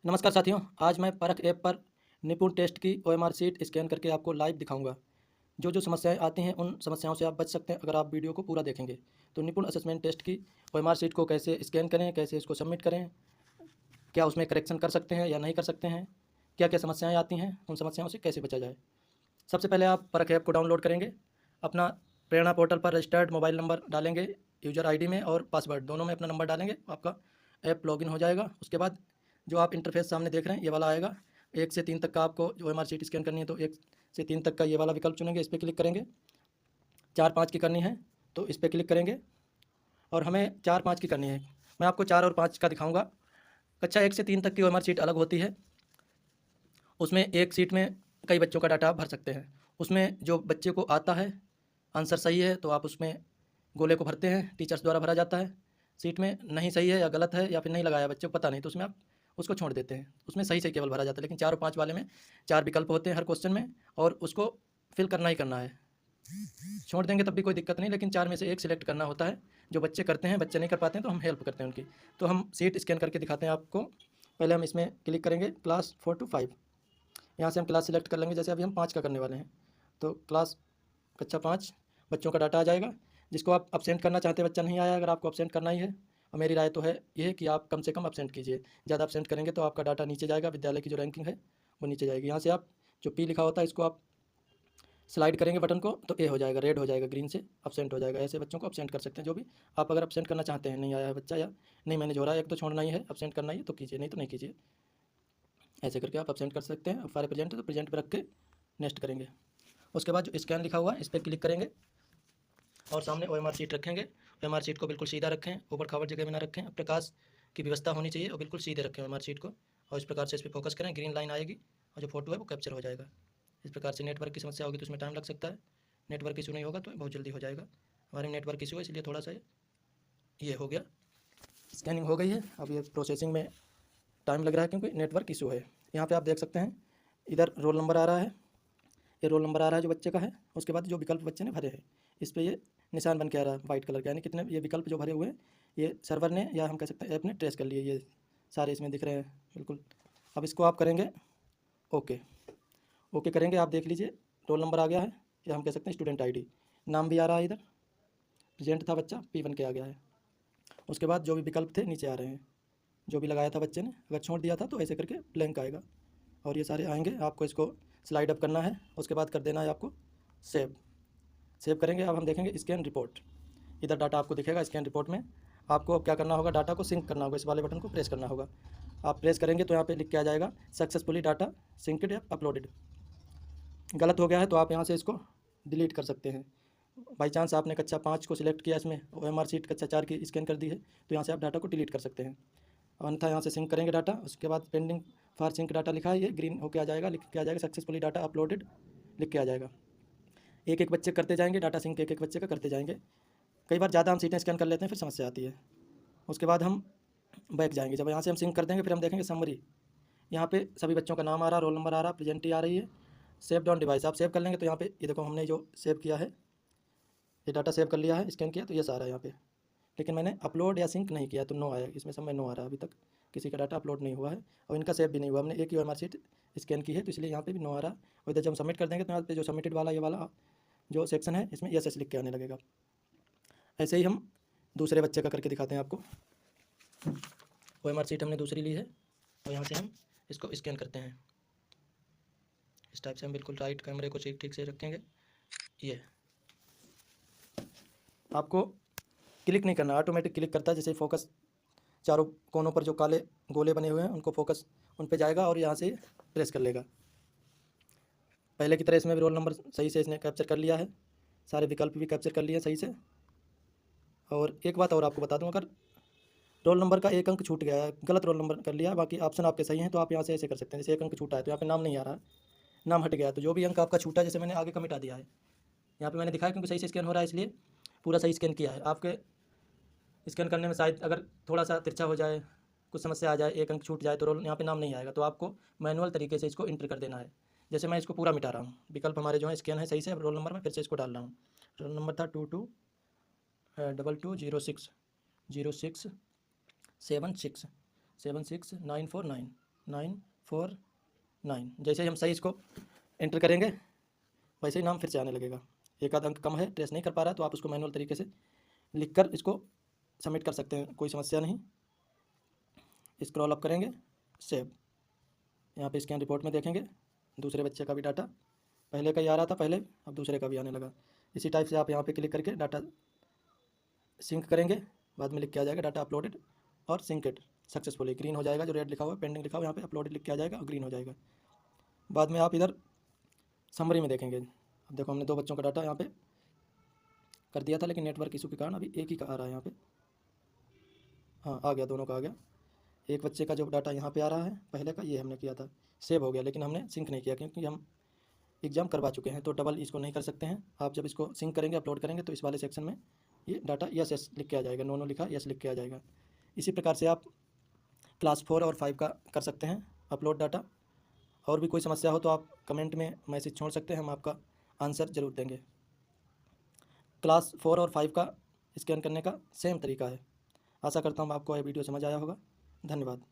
नमस्कार साथियों, आज मैं परख ऐप पर निपुण टेस्ट की ओएमआर शीट स्कैन करके आपको लाइव दिखाऊंगा। जो समस्याएं आती हैं उन समस्याओं से आप बच सकते हैं अगर आप वीडियो को पूरा देखेंगे। तो निपुण असेसमेंट टेस्ट की ओएमआर शीट को कैसे स्कैन करें, कैसे इसको सबमिट करें, क्या उसमें करेक्शन कर सकते हैं या नहीं कर सकते हैं, क्या क्या समस्याएँ आती हैं, उन समस्याओं से कैसे बचा जाए। सबसे पहले आप परख ऐप को डाउनलोड करेंगे। अपना प्रेरणा पोर्टल पर रजिस्टर्ड मोबाइल नंबर डालेंगे, यूज़र आईडी में और पासवर्ड दोनों में अपना नंबर डालेंगे, आपका ऐप लॉगिन हो जाएगा। उसके बाद जो आप इंटरफेस सामने देख रहे हैं ये वाला आएगा। 1 से 3 तक का आपको जो ओएमआर शीट स्कैन करनी है तो 1 से 3 तक का ये वाला विकल्प चुनेंगे, इस पर क्लिक करेंगे। 4-5 की करनी है तो इस पर क्लिक करेंगे और हमें 4-5 की करनी है। मैं आपको 4 और 5 का दिखाऊँगा। कक्षा 1 से 3 तक की ओएमआर शीट अलग होती है। उसमें एक सीट में कई बच्चों का डाटा भर सकते हैं। उसमें जो बच्चे को आता है, आंसर सही है तो आप उसमें गोले को भरते हैं, टीचर्स द्वारा भरा जाता है। सीट में नहीं सही है या गलत है या फिर नहीं लगाया बच्चे को पता नहीं तो उसमें आप उसको छोड़ देते हैं। उसमें सही से केवल भरा जाता है। लेकिन 4 और 5 वाले में 4 विकल्प होते हैं हर क्वेश्चन में और उसको फिल करना ही करना है। छोड़ देंगे तब भी कोई दिक्कत नहीं, लेकिन 4 में से 1 सिलेक्ट करना होता है। जो बच्चे करते हैं, बच्चे नहीं कर पाते हैं तो हम हेल्प करते हैं उनकी। तो हम सीट स्कैन करके दिखाते हैं आपको। पहले हम इसमें क्लिक करेंगे क्लास 4 to 5। यहाँ से हम क्लास सिलेक्ट कर लेंगे। जैसे अभी हम 5 का करने वाले हैं तो क्लास कक्षा 5 बच्चों का डाटा आ जाएगा। जिसको आप अपसेंट करना चाहते हैं, बच्चा नहीं आया, अगर आपको अपसेंट करना ही है और मेरी राय तो है ये कि आप कम से कम अपसेंट कीजिए। ज़्यादा अपसेंट करेंगे तो आपका डाटा नीचे जाएगा, विद्यालय की जो रैंकिंग है वो नीचे जाएगी। यहाँ से आप जो पी लिखा होता है इसको आप स्लाइड करेंगे बटन को तो ए हो जाएगा, रेड हो जाएगा, ग्रीन से अपसेंट हो जाएगा। ऐसे बच्चों को अपसेंट कर सकते हैं। जो भी आप अगर अपसेंट करना चाहते हैं, नहीं आया है बच्चा या नहीं मैंने जोड़ा, एक तो छोड़ना ही है, अपसेंट करना ही है तो कीजिए, नहीं तो नहीं कीजिए। ऐसे करके आप अपसेंट कर सकते हैं। अब सारे प्रेजेंट है तो प्रेजेंट पर रख के नेक्स्ट करेंगे। उसके बाद जो स्कैन लिखा हुआ है इस पर क्लिक करेंगे और सामने ओएमआर शीट रखेंगे। ओएमआर शीट को बिल्कुल सीधा रखें, ऊबड़ खाबड़ जगह में ना रखें। प्रकाश की व्यवस्था होनी चाहिए और बिल्कुल सीधे रखें ओएमआर शीट को और इस प्रकार से इस पर फोकस करें। ग्रीन लाइन आएगी और जो फोटो है वो कैप्चर हो जाएगा। इस प्रकार से नेटवर्क की समस्या होगी तो उसमें टाइम लग सकता है। नेटवर्क इशू नहीं होगा तो बहुत जल्दी हो जाएगा। हमारे नेटवर्क इशू है इसलिए थोड़ा सा ये हो गया। स्कैनिंग हो गई है, अब ये प्रोसेसिंग में टाइम लग रहा है क्योंकि नेटवर्क इशू है। यहाँ पे आप देख सकते हैं इधर रोल नंबर आ रहा है, ये रोल नंबर आ रहा है जो बच्चे का है। उसके बाद जो विकल्प बच्चे ने भरे हैं इस पर ये निशान बन के आ रहा है वाइट कलर का, यानी कितने ये विकल्प जो भरे हुए हैं ये सर्वर ने या हम कह सकते हैं ऐप ने ट्रेस कर लिए। ये सारे इसमें दिख रहे हैं बिल्कुल। अब इसको आप करेंगे ओके। ओके करेंगे, आप देख लीजिए रोल नंबर आ गया है या हम कह सकते हैं स्टूडेंट आईडी, नाम भी आ रहा है। इधर प्रेजेंट था बच्चा P1 के आ गया है। उसके बाद जो भी विकल्प थे नीचे आ रहे हैं, जो भी लगाया था बच्चे ने। अगर छोड़ दिया था तो ऐसे करके ब्लैंक आएगा और ये सारे आएंगे। आपको इसको स्लाइड अप करना है, उसके बाद कर देना है आपको सेव। सेव करेंगे। अब हम देखेंगे स्कैन रिपोर्ट। इधर डाटा आपको दिखेगा स्कैन रिपोर्ट में। आपको अब क्या करना होगा, डाटा को सिंक करना होगा। इस वाले बटन को प्रेस करना होगा। आप प्रेस करेंगे तो यहाँ पे लिख के आ जाएगा सक्सेसफुली डाटा सिंकड या अपलोडेड। गलत हो गया है तो आप यहाँ से इसको डिलीट कर सकते हैं। बाई चांस आपने कक्षा 5 को सिलेक्ट किया, इसमें ओएमआर शीट कक्षा 4 की स्कैन कर दी है तो यहाँ से आप डाटा को डिलीट कर सकते हैं। अन्यथा यहाँ से सिंक करेंगे डाटा। उसके बाद पेंडिंग फॉर सिंक डाटा लिखा है, ये ग्रीन होके आ जाएगा, लिख के आ जाएगा सक्सेसफुली डाटा अपलोडेड लिख के आ जाएगा। एक एक बच्चे करते जाएंगे डाटा सिंक, एक एक बच्चे का करते जाएंगे। कई बार ज़्यादा हम सीटें स्कैन कर लेते हैं फिर समस्या आती है। उसके बाद हम बैक जाएंगे। जब यहाँ से हम सिंक कर देंगे फिर हम देखेंगे समरी। यहाँ पे सभी बच्चों का नाम आ रहा, रोल नंबर आ रहा, प्रेजेंटी आ रही है। सेव डाउन डिवाइस आप सेव कर लेंगे तो यहाँ पे ये देखो हमने जो सेव किया है, ये डाटा सेव कर लिया है, स्कैन किया तो ये सारा है यहाँ पे। लेकिन मैंने अपलोड या सिंक नहीं किया तो नो आया, इसमें सब में नो आ रहा है। अभी तक किसी का डाटा अपलोड नहीं हुआ है और इनका सेव भी नहीं हुआ। हमने एक ही ओएमआर शीट स्कैन की है तो इसलिए यहाँ पे भी नो आ रहा है। और इधर जब हम सबमिट कर देंगे तो यहाँ पे जो सबमिटेड वाला ये वाला जो सेक्शन है इसमें यस लिख के आने लगेगा। ऐसे ही हम दूसरे बच्चे का करके दिखाते हैं आपको। ओएमआर शीट हमने दूसरी ली है और यहाँ से हम इसको स्कैन करते हैं। इस टाइप से हम बिल्कुल राइट कैमरे को ठीक ठीक से रखेंगे। ये आपको क्लिक नहीं करना, ऑटोमेटिक क्लिक करता है। जैसे फोकस चारों कोनों पर जो काले गोले बने हुए हैं उनको फोकस उन पे जाएगा और यहाँ से ट्रेस कर लेगा। पहले की तरह इसमें भी रोल नंबर सही से इसने कैप्चर कर लिया है, सारे विकल्प भी कैप्चर कर लिए सही से। और एक बात और आपको बता दूं, अगर रोल नंबर का एक अंक छूट गया है, गलत रोल नंबर कर लिया, बाकी ऑप्शन आपके सही हैं तो आप यहाँ से ऐसे कर सकते हैं। जैसे एक अंक छूटा है तो यहाँ पे नाम नहीं आ रहा है, नाम हट गया है, तो जो भी अंक आपका छूटा है, जैसे मैंने आगे का मिटा दिया है, यहाँ पे मैंने दिखाया क्योंकि सही से स्कैन हो रहा है इसलिए पूरा सही स्कैन किया है। आपके स्कैन करने में शायद अगर थोड़ा सा तिरछा हो जाए, कुछ समस्या आ जाए, एक अंक छूट जाए तो रोल यहाँ पे नाम नहीं आएगा, तो आपको मैनुअल तरीके से इसको इंटर कर देना है। जैसे मैं इसको पूरा मिटा रहा हूँ, विकल्प हमारे जो है स्कैन है सही से। अब रोल नंबर में फिर से इसको डाल रहा हूँ। रोल नंबर था 222206 06 76 76949, 949। जैसे ही हम सही इसको एंटर करेंगे वैसे ही नाम फिर से आने लगेगा। एक आध अंक कम है, ट्रेस नहीं कर पा रहा है, तो आप उसको मैनुअल तरीके से लिख कर इसको सबमिट कर सकते हैं, कोई समस्या नहीं। स्क्रॉल अप करेंगे, सेव। यहाँ पे स्कैन रिपोर्ट में देखेंगे दूसरे बच्चे का भी डाटा, पहले का ही आ रहा था पहले, अब दूसरे का भी आने लगा। इसी टाइप से आप यहाँ पे क्लिक करके डाटा सिंक करेंगे, बाद में लिख के आ जाएगा डाटा अपलोडेड और सिंकेड सक्सेसफुली। ग्रीन हो जाएगा, जो रेड लिखा हुआ है पेंडिंग लिखा हुआ है यहाँ पे अपलोडेड लिख के आ जाएगा और ग्रीन हो जाएगा। बाद में आप इधर समरी में देखेंगे, अब देखो हमने 2 बच्चों का डाटा यहाँ पे कर दिया था, लेकिन नेटवर्क इशू के कारण अभी एक ही का आ रहा है यहाँ पे। हाँ आ गया, दोनों का आ गया। एक बच्चे का जो डाटा यहाँ पे आ रहा है पहले का, ये हमने किया था, सेव हो गया, लेकिन हमने सिंक नहीं किया क्योंकि हम एग्ज़ाम करवा चुके हैं, तो डबल इसको नहीं कर सकते हैं। आप जब इसको सिंक करेंगे अपलोड करेंगे तो इस वाले सेक्शन में ये डाटा यस यस लिख के आ जाएगा, नो लिखा यस लिख के आ जाएगा। इसी प्रकार से आप क्लास 4 और 5 का कर सकते हैं अपलोड डाटा। और भी कोई समस्या हो तो आप कमेंट में मैसेज छोड़ सकते हैं, हम आपका आंसर ज़रूर देंगे। क्लास 4 और 5 का स्कैन करने का सेम तरीका है। आशा करता हूँ आपको यह वीडियो समझ आया होगा। धन्यवाद।